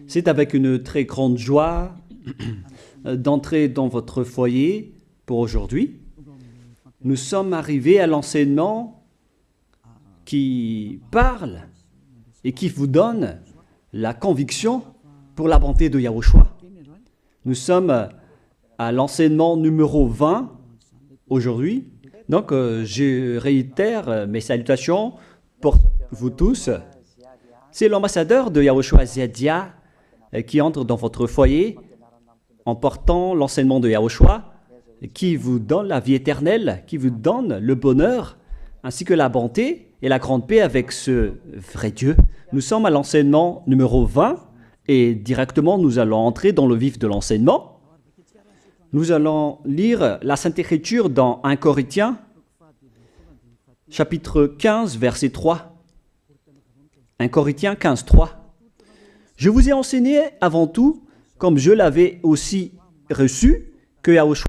C'est avec une très grande joie d'entrer dans votre foyer pour aujourd'hui. Nous sommes arrivés à l'enseignement qui parle et qui vous donne la conviction pour la bonté de Yahushua. Nous sommes à l'enseignement numéro 20 aujourd'hui. Donc, je réitère mes salutations pour vous tous. C'est l'ambassadeur de Yahushua Ziadia qui entre dans votre foyer en portant l'enseignement de Yahushua qui vous donne la vie éternelle, qui vous donne le bonheur ainsi que la bonté et la grande paix avec ce vrai Dieu. Nous sommes à l'enseignement numéro 20 et directement nous allons entrer dans le vif de l'enseignement. Nous allons lire la Sainte Écriture dans 1 Corinthiens, chapitre 15, verset 3. 1 Corinthiens 15, 3. Je vous ai enseigné avant tout, comme je l'avais aussi reçu, que Yahushua